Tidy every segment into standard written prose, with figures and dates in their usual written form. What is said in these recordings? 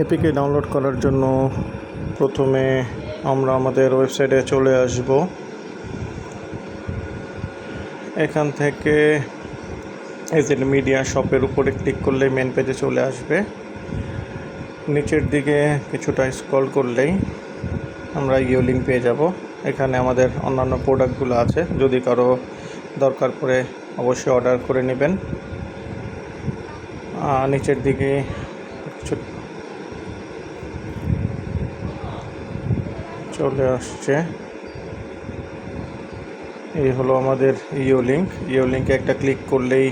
APK download করার জন্য প্রথমে আমরা আমাদের ওয়েবসাইটে চলে আসব। এখান থেকে এজেন্ট মিডিয়া শপের উপরে ক্লিক করলে মেন পেজে চলে আসবে। নিচের দিকে কিছুটা স্ক্রল করলেই আমরা লিঙ্ক পেয়ে যাব। এখানে আমাদের অন্যান্য প্রোডাক্টগুলো আছে, যদি কারো দরকার পড়ে অবশ্যই অর্ডার করে নেবেন। নিচের দিকে চলে আসছে, এই হলো আমাদের লিঙ্কে একটা ক্লিক করলেই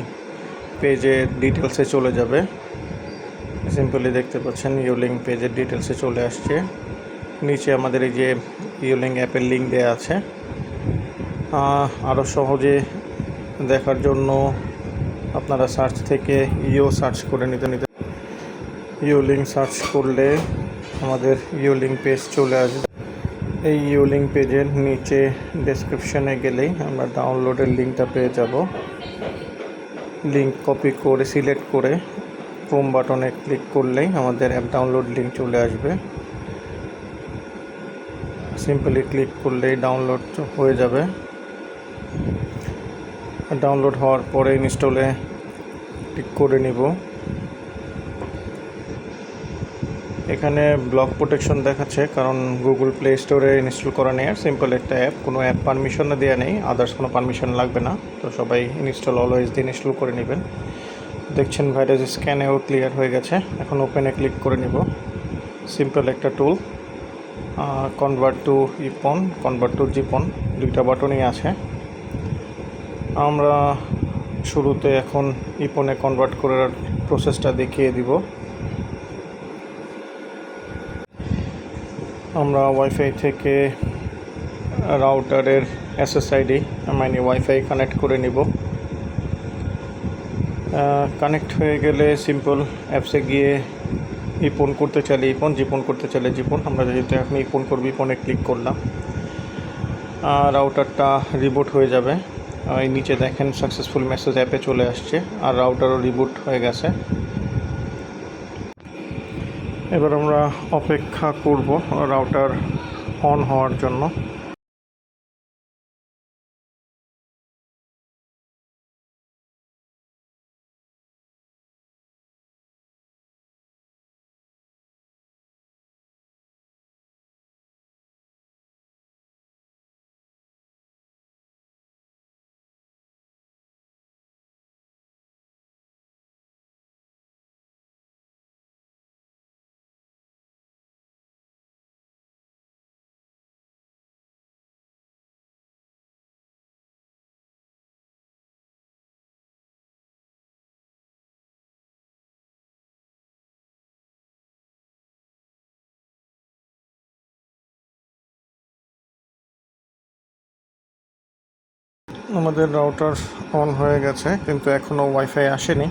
পেজের ডিটেলসে চলে যাবে। সিম্পলি দেখতে পাচ্ছেন লিঙ্ক পেজের ডিটেলসে চলে আসছে। নিচে আমাদের এই যে লিঙ্ক অ্যাপের লিঙ্ক দেওয়া আছে। আরও সহজে দেখার জন্য আপনারা সার্চ থেকে সার্চ করে নিতে লিঙ্ক সার্চ করলে আমাদের লিঙ্ক পেজ চলে আসবে। এই লিঙ্ক পেজের নিচে ডেসক্রিপশনে গেলেই আমরা ডাউনলোডের লিঙ্কটা পেয়ে যাব। লিঙ্ক কপি করে সিলেক্ট করে ক্রোম বাটনে ক্লিক করলেই আমাদের অ্যাপ ডাউনলোড লিঙ্ক চলে আসবে। সিম্পলি ক্লিক করলেই ডাউনলোড হয়ে যাবে। ডাউনলোড হওয়ার পরে ইনস্টলে ক্লিক করে নিব। এখানে ব্লক প্রোটেকশন দেখাচ্ছে, কারণ গুগল প্লে স্টোরে ইনস্টল করা নেই। আর সিম্পল একটা অ্যাপ, কোনো অ্যাপ পারমিশনও দেওয়া নেই, আদার্স কোনো পারমিশন লাগবে না। তো সবাই অলওয়েজ দিয়ে ইনস্টল করে নেবেন। দেখছেন ভাইরাস স্ক্যানেও ক্লিয়ার হয়ে গেছে। এখন ওপেনে ক্লিক করে নিব। সিম্পল একটা টুল, কনভার্ট টু ইপন, কনভার্ট টু জিপন, দুইটা বাটনই আছে। আমরা শুরুতে এখন ইপনে কনভার্ট করার প্রসেসটা দেখিয়ে দিব। আমরা ওয়াইফাই থেকে রাউটারের এসএসআইডি মানে ওয়াইফাই কানেক্ট করে নিব। কানেক্ট হয়ে গেলে সিম্পল অ্যাপসে গিয়ে ইপন করতে চাইলে ইপন, জিপন করতে চাইলে জিপন। আমরা যেহেতু এখন ইপন করব, ইপনে ক্লিক করলাম। রাউটারটা রিবুট হয়ে যাবে। এই নিচে দেখেন সাকসেসফুল মেসেজ অ্যাপে চলে আসছে, আর রাউটারও রিবুট হয়ে গেছে। এবার আমরা অপেক্ষা করব রাউটার অন হওয়ার জন্য। আমাদের রাউটার অন হয়ে গেছে, কিন্তু এখনও ওয়াইফাই আসেনি।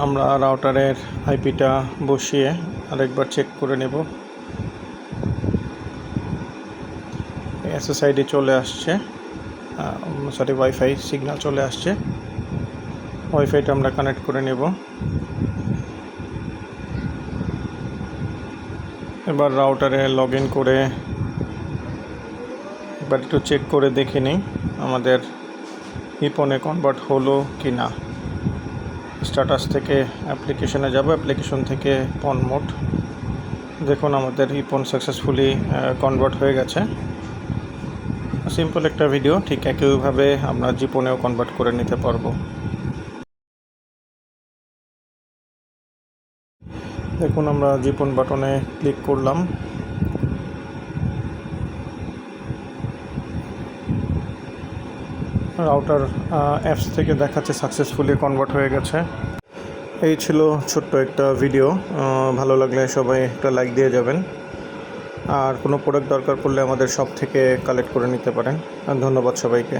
আমরা রাউটারের আইপিটা বসিয়ে আরেকবার চেক করে নেব। এসএসআইডি চলে আসছে, ওয়াইফাই সিগন্যাল চলে আসছে। ওয়াইফাইটা আমরা কানেক্ট করে নেব। এবার রাউটারে লগ ইন করে এবার একটু চেক করে দেখে নিই আমাদের ইপনে কনভার্ট হলো কি না। স্ট্যাটাস থেকে অ্যাপ্লিকেশনে যাব, অ্যাপ্লিকেশন থেকে পন মোড। দেখুন আমাদের ইপন সাকসেসফুলি কনভার্ট হয়ে গেছে। সিম্পল একটা ভিডিও, ঠিক একইভাবে আমরা জিপনেও কনভার্ট করে নিতে পারবো। দেখুন আমরা জিপন বাটনে ক্লিক করলাম। রাউটার অ্যাপস থেকে দেখাচ্ছে সাকসেসফুলি কনভার্ট হয়ে গেছে। এই ছিল ছোট্ট একটা ভিডিও। ভালো লাগলে সবাই একটা লাইক দিয়ে যাবেন। আর কোনো প্রোডাক্ট দরকার পড়লে আমাদের শপ থেকে কালেক্ট করে নিতে পারেন। ধন্যবাদ সবাইকে।